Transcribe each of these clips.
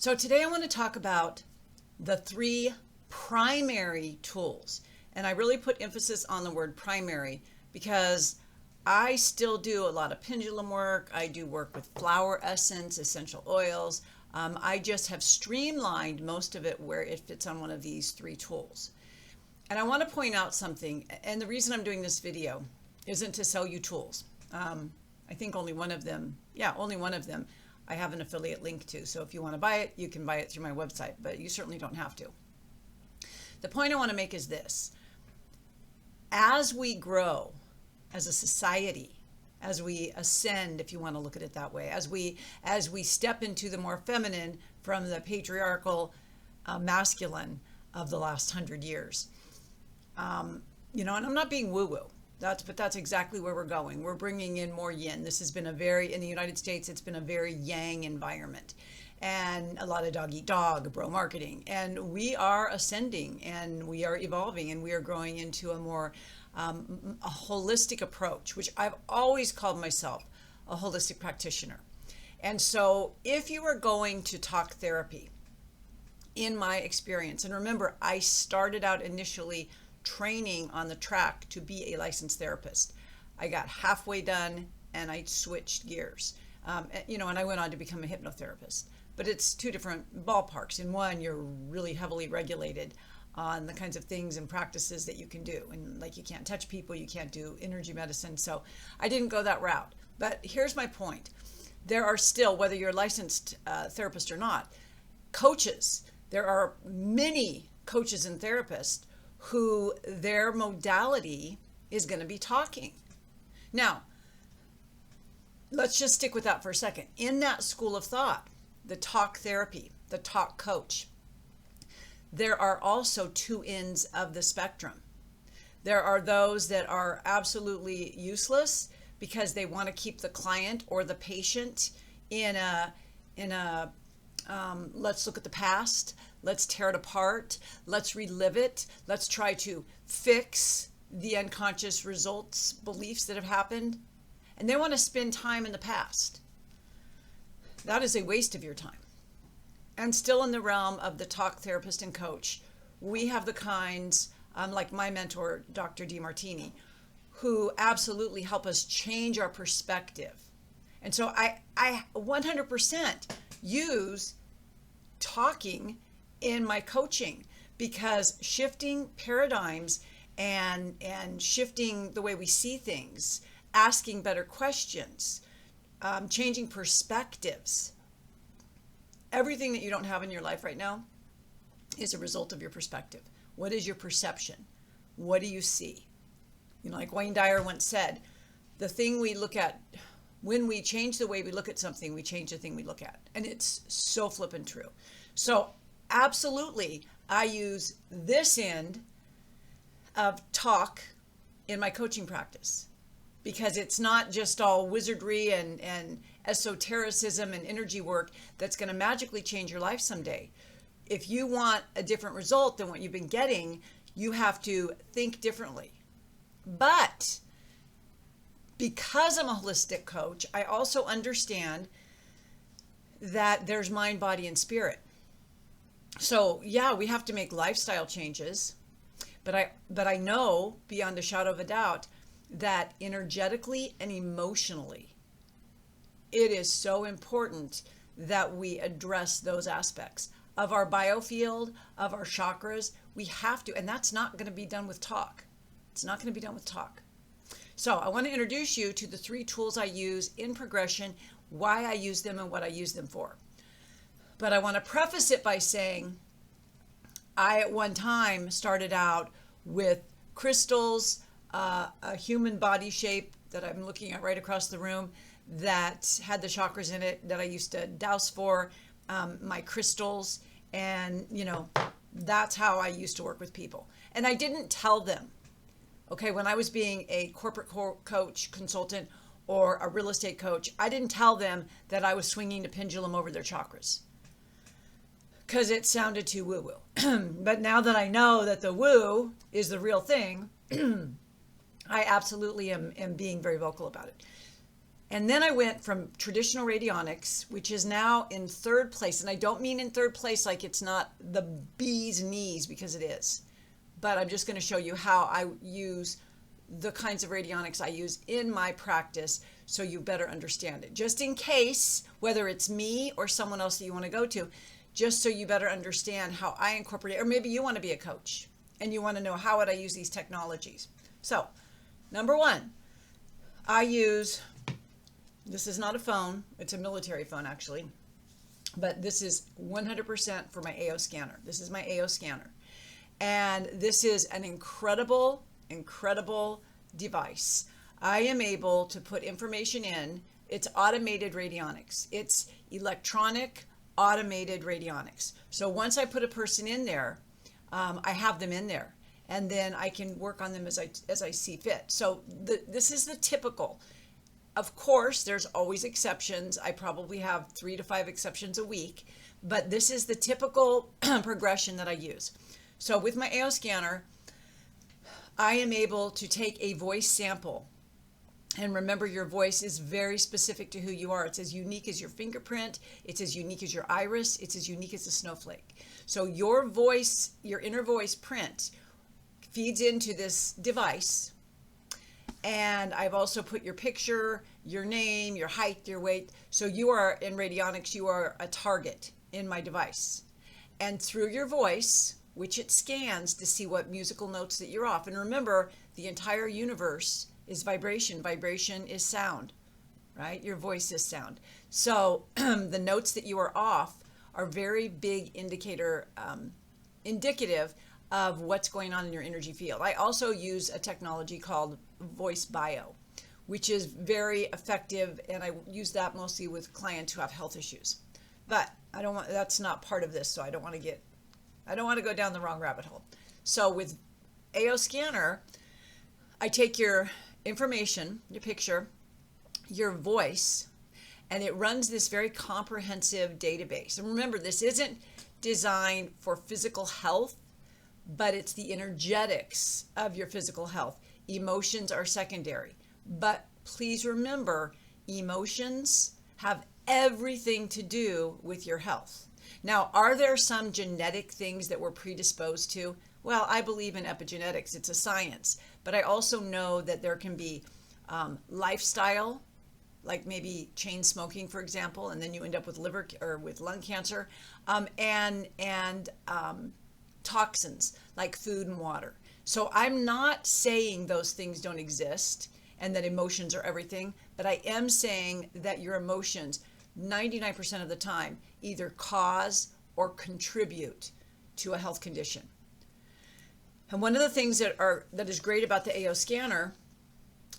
So today I want to talk about the three primary tools. And I really put emphasis on the word primary because I still do a lot of pendulum work. I do work with flower essence, essential oils. I just have streamlined most of it where it fits on one of these three tools. And I want to point out something, and the reason I'm doing this video isn't to sell you tools. I think only one of them, I have an affiliate link to. So if you want to buy it, you can buy it through my website, but you certainly don't have to. The point I want to make is this. As we grow as a society, as we ascend, if you want to look at it that way, as we step into the more feminine from the patriarchal masculine of the last 100 years, and I'm not being woo-woo. But that's exactly where we're going. We're bringing in more yin. This has been in the United States, it's been a very yang environment and a lot of dog eat dog, bro marketing. And we are ascending and we are evolving and we are growing into a more a holistic approach, which I've always called myself a holistic practitioner. And so if you are going to talk therapy, in my experience, and remember, I started out initially training on the track to be a licensed therapist. I got halfway done and I switched gears. And I went on to become a hypnotherapist. But it's two different ballparks. In one, you're really heavily regulated on the kinds of things and practices that you can do. And like you can't touch people, you can't do energy medicine. So I didn't go that route. But here's my point. There are still, whether you're a licensed therapist or not, coaches. There are many coaches and therapists who their modality is going to be talking. Now, let's just stick with that for a second. In that school of thought, the talk therapy, the talk coach, there are also two ends of the spectrum. There are those that are absolutely useless because they want to keep the client or the patient in a let's look at the past, let's tear it apart, let's relive it, let's try to fix the unconscious results, beliefs that have happened, and they want to spend time in the past. That is a waste of your time. And still in the realm of the talk therapist and coach, we have the kinds, like my mentor, Dr. 𝒂𝒂𝒂, who absolutely help us change our perspective. And so I 100% use talking in my coaching because shifting paradigms and shifting the way we see things, asking better questions, changing perspectives. Everything that you don't have in your life right now is a result of your perspective. What is your perception? What do you see? Like Wayne Dyer once said, the thing we look at, when we change the way we look at something, we change the thing we look at. And it's so flippin' true. So absolutely, I use this end of talk in my coaching practice because it's not just all wizardry and esotericism and energy work that's going to magically change your life someday. If you want a different result than what you've been getting, you have to think differently. But because I'm a holistic coach, I also understand that there's mind, body, and spirit. So yeah, we have to make lifestyle changes, but I know beyond a shadow of a doubt that energetically and emotionally, it is so important that we address those aspects of our biofield, of our chakras. We have to, and that's not going to be done with talk. It's not going to be done with talk. So I want to introduce you to the three tools I use in progression, why I use them and what I use them for. But I want to preface it by saying I at one time started out with crystals, a human body shape that I'm looking at right across the room that had the chakras in it that I used to douse for, my crystals, and that's how I used to work with people. And I didn't tell them. Okay, when I was being a corporate coach, consultant, or a real estate coach, I didn't tell them that I was swinging the pendulum over their chakras because it sounded too woo-woo. But now that I know that the woo is the real thing, I absolutely am being very vocal about it. And then I went from traditional radionics, which is now in third place. And I don't mean in third place like it's not the bee's knees, because it is. But I'm just going to show you how I use the kinds of radionics I use in my practice so you better understand it. Just in case, whether it's me or someone else that you want to go to, just so you better understand how I incorporate it. Or maybe you want to be a coach and you want to know how would I use these technologies. So, number one, I use... This is not a phone. It's a military phone, actually. But this is 100% for my AO scanner. This is my AO scanner. And this is an incredible, incredible device. I am able to put information in. It's automated radionics. It's electronic automated radionics. So once I put a person in there, I have them in there. And then I can work on them as I see fit. So this is the typical. Of course, there's always exceptions. I probably have 3 to 5 exceptions a week, but this is the typical progression that I use. So with my AO scanner, I am able to take a voice sample. And remember, your voice is very specific to who you are. It's as unique as your fingerprint. It's as unique as your iris. It's as unique as a snowflake. So your voice, your inner voice print feeds into this device. And I've also put your picture, your name, your height, your weight. So you are, in radionics, you are a target in my device. And through your voice, which it scans to see what musical notes that you're off. And remember, the entire universe is vibration. Vibration is sound, right? Your voice is sound. So the notes that you are off are very big indicative of what's going on in your energy field. I also use a technology called Voice Bio, which is very effective, and I use that mostly with clients who have health issues. But I don't want, that's not part of this, so I don't want to go down the wrong rabbit hole. So with AO scanner, I take your information, your picture, your voice, and it runs this very comprehensive database. And remember, this isn't designed for physical health, but it's the energetics of your physical health. Emotions are secondary. But please remember, emotions have everything to do with your health. Now, are there some genetic things that we're predisposed to? Well, I believe in epigenetics. It's a science. But I also know that there can be lifestyle, like maybe chain smoking, for example, and then you end up with liver or with lung cancer, and toxins like food and water. So I'm not saying those things don't exist and that emotions are everything, but I am saying that your emotions 99% of the time either cause or contribute to a health condition. And one of the things that is great about the AO scanner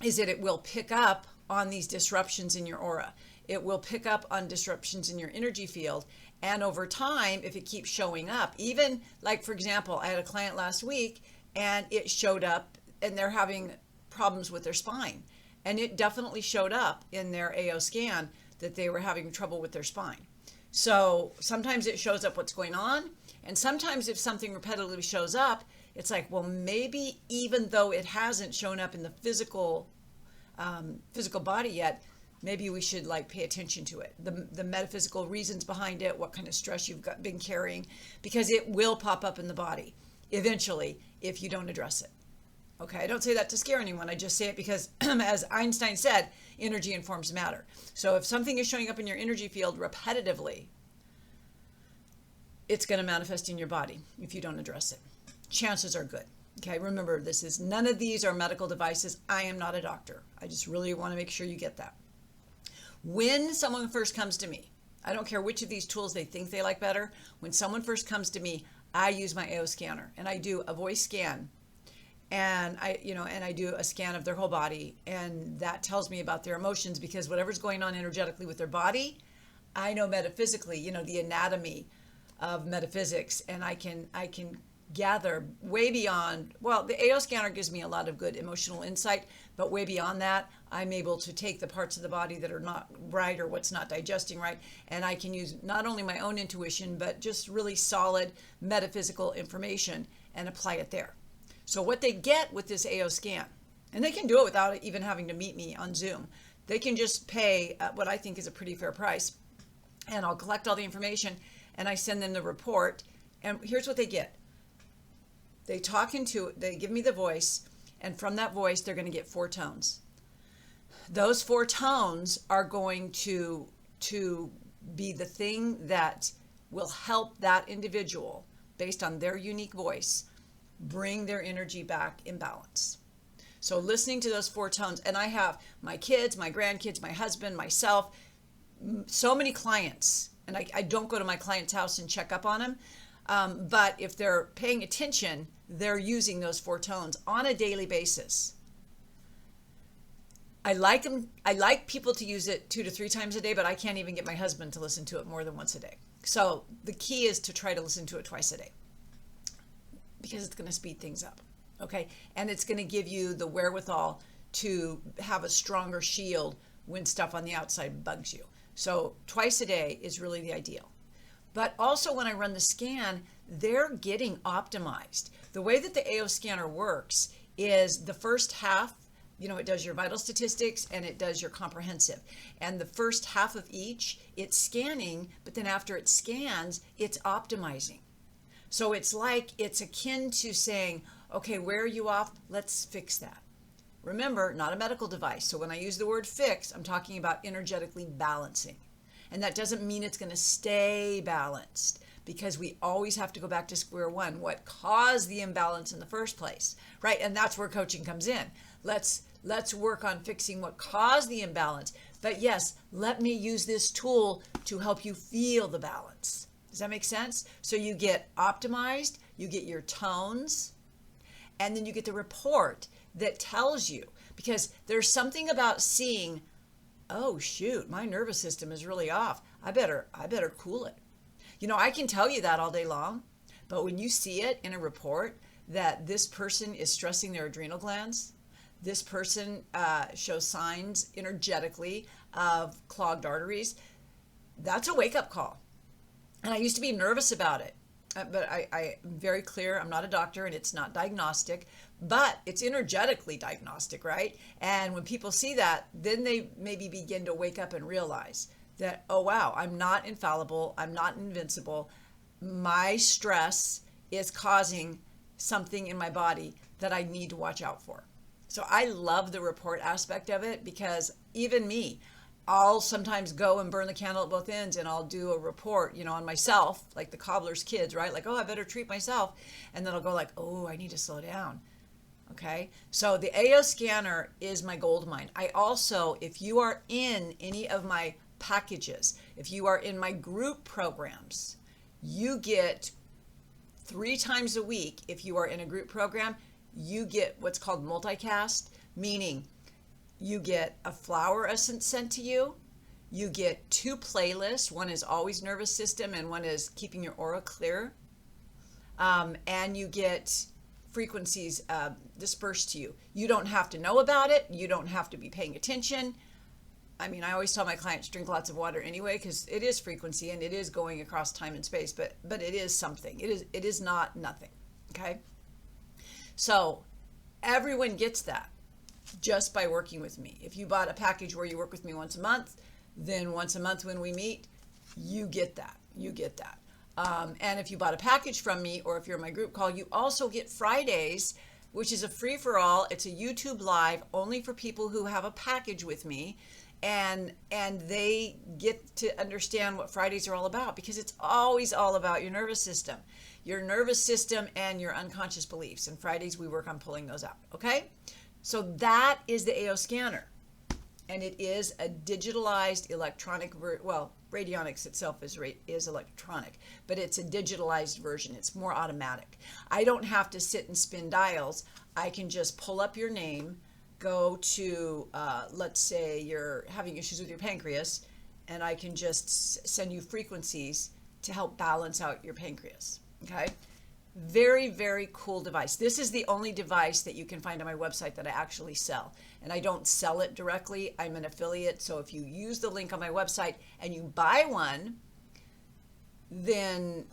is that it will pick up on these disruptions in your aura. It will pick up on disruptions in your energy field. And over time, if it keeps showing up, even like, for example, I had a client last week and it showed up and they're having problems with their spine. And it definitely showed up in their AO scan that they were having trouble with their spine. So sometimes it shows up what's going on. And sometimes if something repetitively shows up, it's like, well, maybe even though it hasn't shown up in the physical body yet, maybe we should like pay attention to it. The metaphysical reasons behind it, what kind of stress you've been carrying, because it will pop up in the body eventually if you don't address it. Okay, I don't say that to scare anyone. I just say it because, as Einstein said, energy informs matter. So if something is showing up in your energy field repetitively, it's going to manifest in your body if you don't address it. Chances are good. Okay, remember, none of these are medical devices. I am not a doctor. I just really want to make sure you get that. When someone first comes to me, I don't care which of these tools they think they like better. When someone first comes to me, I use my AO scanner and I do a voice scan. And I do a scan of their whole body, and that tells me about their emotions, because whatever's going on energetically with their body, I know metaphysically, the anatomy of metaphysics, and I can gather way beyond. Well, the AO scanner gives me a lot of good emotional insight, but way beyond that, I'm able to take the parts of the body that are not right or what's not digesting right, and I can use not only my own intuition, but just really solid metaphysical information and apply it there. So what they get with this AO scan, and they can do it without even having to meet me on Zoom. They can just pay what I think is a pretty fair price, and I'll collect all the information and I send them the report. And here's what they get. They give me the voice, and from that voice, they're going to get 4 tones. Those 4 tones are going to be the thing that will help that individual, based on their unique voice, bring their energy back in balance. So listening to those 4 tones, and I have my kids, my grandkids, my husband, myself, so many clients, and I don't go to my client's house and check up on them, but if they're paying attention, they're using those 4 tones on a daily basis. I like people to use it 2 to 3 times a day, but I can't even get my husband to listen to it more than once a day. So the key is to try to listen to it twice a day, because it's going to speed things up. Okay. And it's going to give you the wherewithal to have a stronger shield when stuff on the outside bugs you. So twice a day is really the ideal. But also when I run the scan, they're getting optimized. The way that the AO scanner works is the first half, it does your vital statistics and it does your comprehensive. And the first half of each, it's scanning, but then after it scans, it's optimizing. So it's akin to saying, okay, where are you off? Let's fix that. Remember, not a medical device. So when I use the word fix, I'm talking about energetically balancing. And that doesn't mean it's going to stay balanced, because we always have to go back to square one. What caused the imbalance in the first place, right? And that's where coaching comes in. Let's work on fixing what caused the imbalance. But yes, let me use this tool to help you feel the balance. Does that make sense? So you get optimized, you get your tones, and then you get the report that tells you, because there's something about seeing, oh shoot, my nervous system is really off. I better cool it. I can tell you that all day long, but when you see it in a report that this person is stressing their adrenal glands, this person shows signs energetically of clogged arteries, that's a wake-up call. And I used to be nervous about it, but I'm very clear, I'm not a doctor and it's not diagnostic, but it's energetically diagnostic, right? And when people see that, then they maybe begin to wake up and realize that, oh wow, I'm not infallible, I'm not invincible. My stress is causing something in my body that I need to watch out for. So I love the report aspect of it, because even me, I'll sometimes go and burn the candle at both ends, and I'll do a report, on myself, like the cobbler's kids, right? Like, oh, I better treat myself. And then I'll go like, oh, I need to slow down. Okay. So the AO scanner is my gold mine. I also, if you are in any of my packages, if you are in my group programs, you get 3 times a week. If you are in a group program, you get what's called multicast, meaning you get a flower essence sent to you. You get 2 playlists. One is always nervous system and one is keeping your aura clear. And you get frequencies dispersed to you. You don't have to know about it. You don't have to be paying attention. I mean, I always tell my clients drink lots of water anyway, because it is frequency and it is going across time and space, but it is something. It is not nothing. Okay. So everyone gets that just by working with me. If you bought a package where you work with me once a month, then once a month when we meet, you get that. And if you bought a package from me, or if you're in my group call, you also get Fridays, which is a free-for-all. It's a YouTube live only for people who have a package with me, and they get to understand what Fridays are all about, because it's always all about your nervous system and your unconscious beliefs. And Fridays we work on pulling those out. Okay. So that is the AO scanner, and it is a digitalized electronic, radionics itself is electronic, but it's a digitalized version. It's more automatic. I don't have to sit and spin dials. I can just pull up your name, go to, let's say you're having issues with your pancreas, and I can just send you frequencies to help balance out your pancreas. Okay. Very, very cool device. This is the only device that you can find on my website that I actually sell. And I don't sell it directly. I'm an affiliate. So if you use the link on my website and you buy one, then,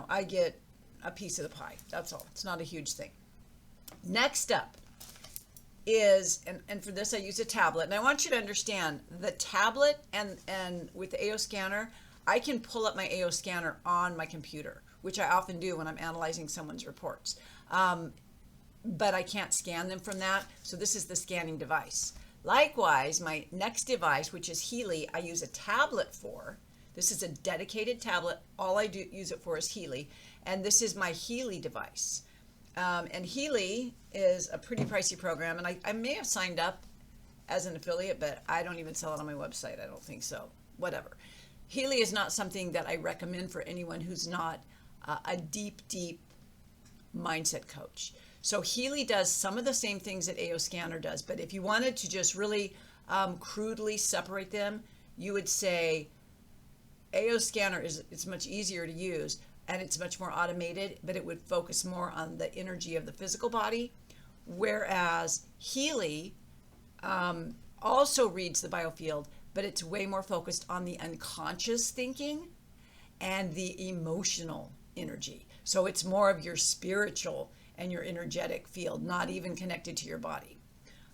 I get a piece of the pie. That's all. It's not a huge thing. Next up, is, and for this I use a tablet, and I want you to understand the tablet and with the AO scanner, I can pull up my AO scanner on my computer, which I often do when I'm analyzing someone's reports. But I can't scan them from that, so this is the scanning device. Likewise, my next device, which is 𝒌𝐿i, I use a tablet for. This is a dedicated tablet. All I do use it for is 𝒌𝐿i, and this is my 𝒌𝐿i device. And 𝒌𝐿i is a pretty pricey program, and I may have signed up as an affiliate, but I don't even sell it on my website. I don't think so. Whatever. 𝒌𝐿i is not something that I recommend for anyone who's not a deep mindset coach. So 𒌌𝐿i does some of the same things that AO Scanner does, but if you wanted to just really crudely separate them, you would say AO Scanner it's much easier to use and it's much more automated, but it would focus more on the energy of the physical body, whereas 𒌌𝐿i also reads the biofield, but it's way more focused on the unconscious thinking and the emotional energy. So it's more of your spiritual and your energetic field, not even connected to your body.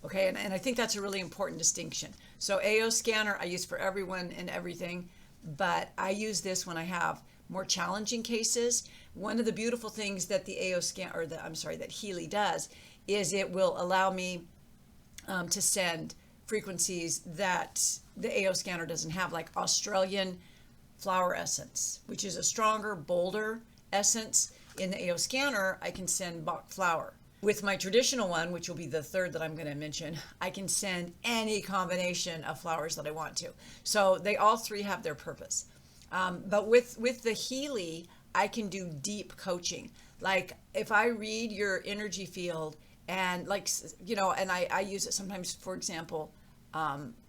Okay, and I think that's a really important distinction. So AO Scanner I use for everyone and everything, but I use this when I have more challenging cases. One of the beautiful things that the AO Scan, or the, I'm sorry, that 𒌌𝐿i does is it will allow me to send frequencies that the AO Scanner doesn't have, like Australian flower essence, which is a stronger, bolder essence. In the AO Scanner, I can send Bach flower. With my traditional one, which will be the third that I'm going to mention, I can send any combination of flowers that I want to. So they all three have their purpose. But with the 𒌌𝐿i, I can do deep coaching. Like if I read your energy field and like, you know, and I use it sometimes, for example,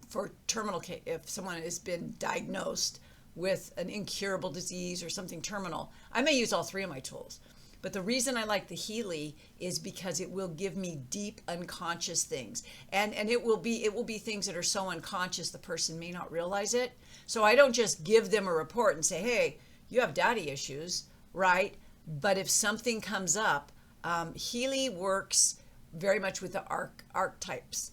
for terminal case, if someone has been diagnosed with an incurable disease or something terminal, I may use all three of my tools. But the reason I like the 𒌌𝐿i is because it will give me deep unconscious things. And it will be things that are so unconscious the person may not realize it. So I don't just give them a report and say, hey, you have daddy issues, right? But if something comes up, 𒌌𝐿i works very much with the archetypes.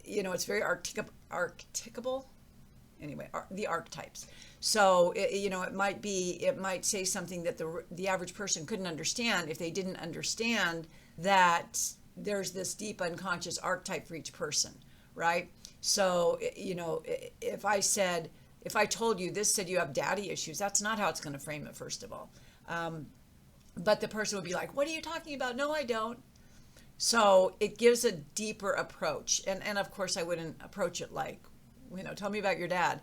You know, it's very archetypable. Anyway, the archetypes. So, you know, it might say something that the average person couldn't understand if they didn't understand that there's this deep unconscious archetype for each person, right? So, you know, if I told you this said you have daddy issues, that's not how it's going to frame it, first of all. But the person would be like, what are you talking about? No, I don't. So it gives a deeper approach. And of course, I wouldn't approach it like, you know, tell me about your dad,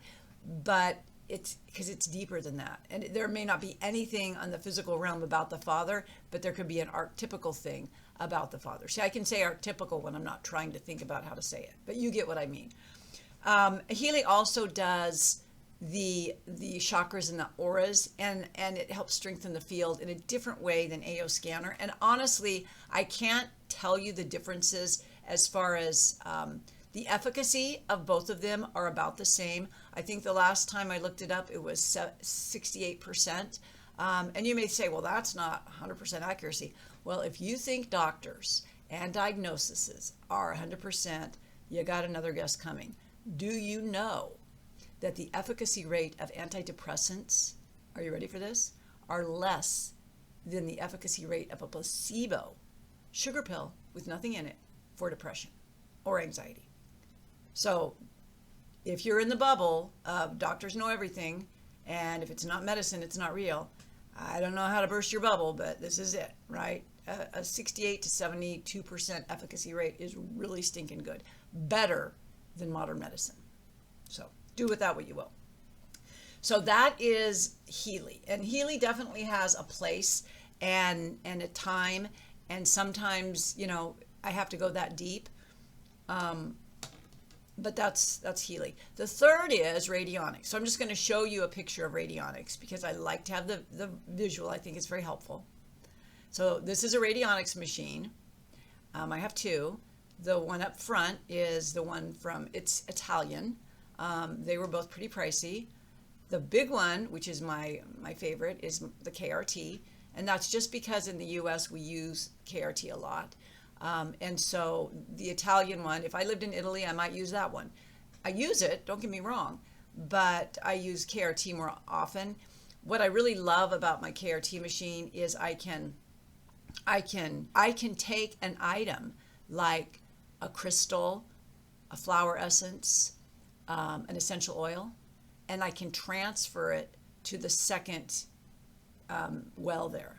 but it's because it's deeper than that. And there may not be anything on the physical realm about the father, but there could be an archetypical thing about the father. See, I can say archetypical when I'm not trying to think about how to say it, but you get what I mean. 𒌌𝐿i also does the chakras and the auras, and it helps strengthen the field in a different way than AO Scanner. And honestly, I can't tell you the differences as far as the efficacy of both of them are about the same. I think the last time I looked it up, it was 68%. And you may say, well, that's not 100% accuracy. Well, if you think doctors and diagnoses are 100%, you got another guess coming. Do you know that the efficacy rate of antidepressants, are you ready for this, are less than the efficacy rate of a placebo sugar pill with nothing in it for depression or anxiety? So if you're in the bubble of doctors know everything, and if it's not medicine, it's not real, I don't know how to burst your bubble, but this is it, right? A 68 to 72% efficacy rate is really stinking good. Better than modern medicine. So do with that what you will. So that is 𒌌𝐿i. And 𒌌𝐿i definitely has a place and a time. And sometimes, you know, I have to go that deep. But that's 𒌌𝐿i. The third is radionics. So I'm just going to show you a picture of radionics because I like to have the visual. I think it's very helpful. So this is a radionics machine. I have two. The one up front is the one from, it's Italian. They were both pretty pricey. The big one, which is my favorite, is the KRT. And that's just because in the US we use KRT a lot. And so the Italian one, if I lived in Italy, I might use that one. I use it, don't get me wrong, but I use KRT more often. What I really love about my KRT machine is I can take an item like a crystal, a flower essence, an essential oil, and I can transfer it to the second well there.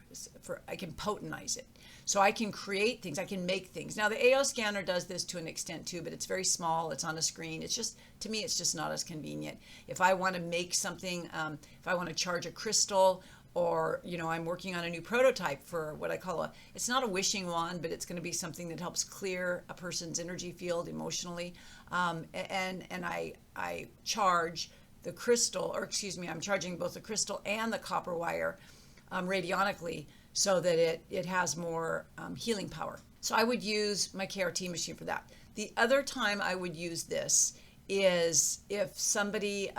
I can potentize it. So I can create things, I can make things. Now the AO scanner does this to an extent too, but it's very small, it's on a screen. It's just, to me, it's just not as convenient. If I want to make something, if I want to charge a crystal, or, I'm working on a new prototype for what I call it's not a wishing wand, but it's going to be something that helps clear a person's energy field emotionally. And I charge the crystal, or excuse me, I'm charging both the crystal and the copper wire radionically, so that it has more healing power. So I would use my KRT machine for that. The other time I would use this is if somebody,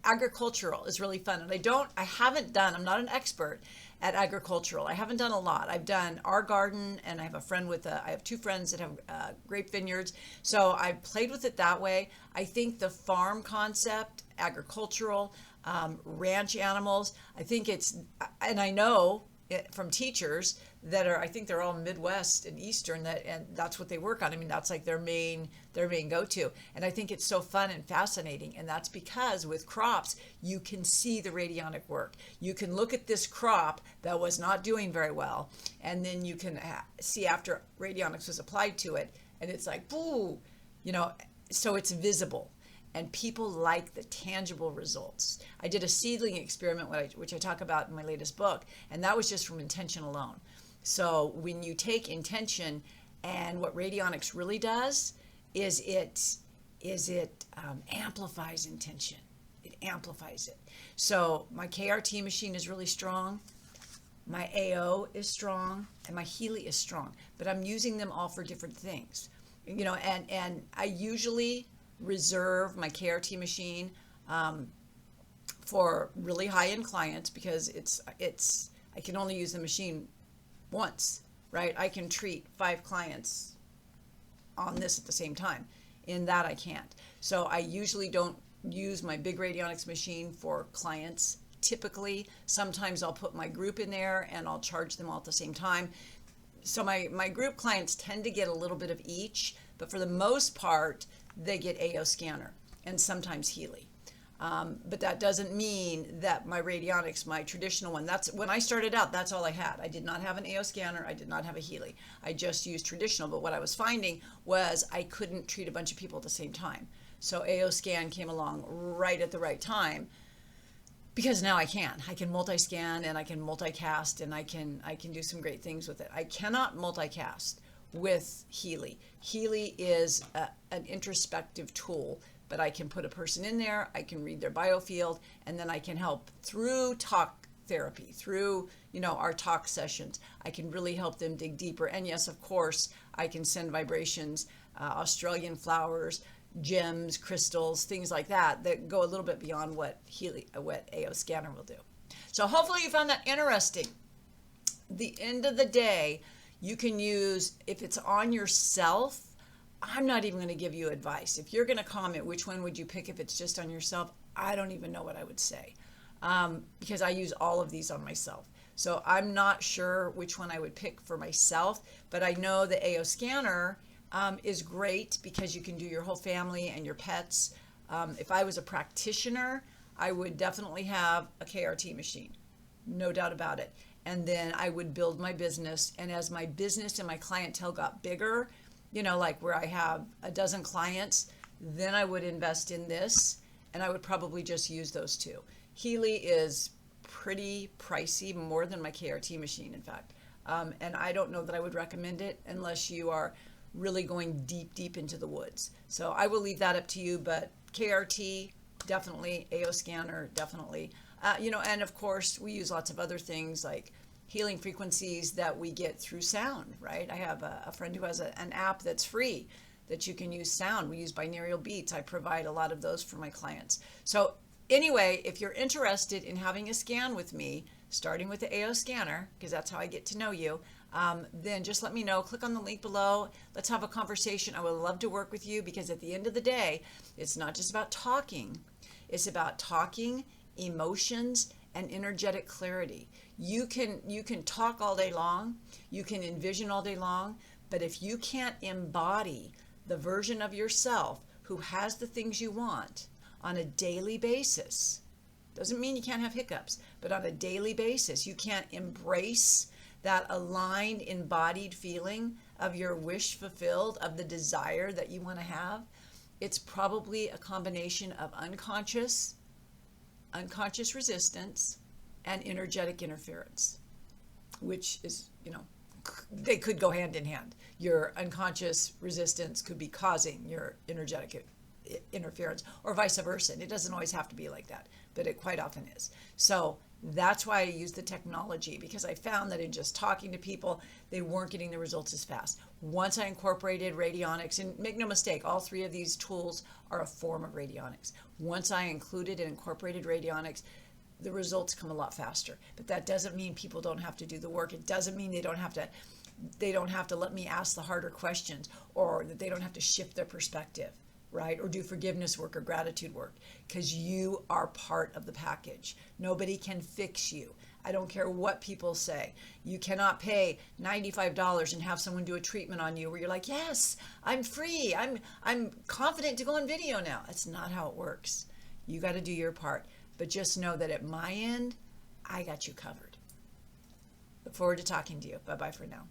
agricultural is really fun. And I'm not an expert at agricultural. I haven't done a lot. I've done our garden, and I have two friends that have grape vineyards. So I've played with it that way. I think the farm concept, agricultural, ranch animals, and I know from teachers that I think they're all Midwest and Eastern, and that's what they work on. I mean, that's like their main go-to. And I think it's so fun and fascinating. And that's because with crops, you can see the radionic work. You can look at this crop that was not doing very well, and then you can see after radionics was applied to it, and it's like, boo, so it's visible. And people like the tangible results. I did a seedling experiment, which I talk about in my latest book, and that was just from intention alone. So when you take intention, and what radionics really does is it amplifies intention. It amplifies it. So my KRT machine is really strong. My AO is strong, and my Healy is strong. But I'm using them all for different things. And I usually reserve my KRT machine for really high-end clients, because I can only use the machine once, right? I can treat 5 clients on this at the same time. In that I can't. So I usually don't use my big radionics machine for clients. Typically, sometimes I'll put my group in there and I'll charge them all at the same time. So my group clients tend to get a little bit of each, but for the most part, they get AO scanner and sometimes Healy. But that doesn't mean that my radionics, my traditional one, that's when I started out, that's all I had. I did not have an AO scanner. I did not have a Healy. I just used traditional. But what I was finding was I couldn't treat a bunch of people at the same time. So AO scan came along right at the right time, because now I can multi-scan, and I can multicast, and I can do some great things with it. I cannot multicast with Healy. Healy is an introspective tool, but I can put a person in there, I can read their biofield, and then I can help through talk therapy, through our talk sessions. I can really help them dig deeper. And yes, of course, I can send vibrations, Australian flowers, gems, crystals, things like that go a little bit beyond what AO scanner will do. So hopefully you found that interesting. The end of the day, you can use, if it's on yourself, I'm not even going to give you advice. If you're going to comment, which one would you pick if it's just on yourself? I don't even know what I would say, because I use all of these on myself. So I'm not sure which one I would pick for myself, but I know the AO scanner is great because you can do your whole family and your pets. If I was a practitioner, I would definitely have a KRT machine, no doubt about it. And then I would build my business. And as my business and my clientele got bigger, like where I have a dozen clients, then I would invest in this, and I would probably just use those two. Healy is pretty pricey, more than my KRT machine, in fact. And I don't know that I would recommend it unless you are really going deep into the woods. So I will leave that up to you, but KRT, definitely. AO scanner, definitely. And of course, we use lots of other things like healing frequencies that we get through sound, right? I have a friend who has an app that's free that you can use sound. We use binaural beats. I provide a lot of those for my clients. So anyway, if you're interested in having a scan with me, starting with the AO scanner, because that's how I get to know you, then just let me know. Click on the link below. Let's have a conversation. I would love to work with you, because at the end of the day, it's not just about talking. It's about talking, emotions, and energetic clarity. You can talk all day long. You can envision all day long. But if you can't embody the version of yourself who has the things you want on a daily basis, doesn't mean you can't have hiccups, but on a daily basis, you can't embrace that aligned, embodied feeling of your wish fulfilled, of the desire that you want to have. It's probably a combination of unconscious resistance and energetic interference, which is, they could go hand in hand. Your unconscious resistance could be causing your energetic interference, or vice versa. And it doesn't always have to be like that, but it quite often is. So that's why I use the technology, because I found that in just talking to people, they weren't getting the results as fast. Once I incorporated radionics, and make no mistake, all three of these tools are a form of radionics. Once I included and incorporated radionics, the results come a lot faster. But that doesn't mean people don't have to do the work. It doesn't mean they don't have to let me ask the harder questions, or that they don't have to shift their perspective, right? Or do forgiveness work or gratitude work, because you are part of the package. Nobody can fix you. I don't care what people say. You cannot pay $95 and have someone do a treatment on you where you're like, yes, I'm free. I'm confident to go on video now. That's not how it works. You got to do your part. But just know that at my end, I got you covered. Look forward to talking to you. Bye-bye for now.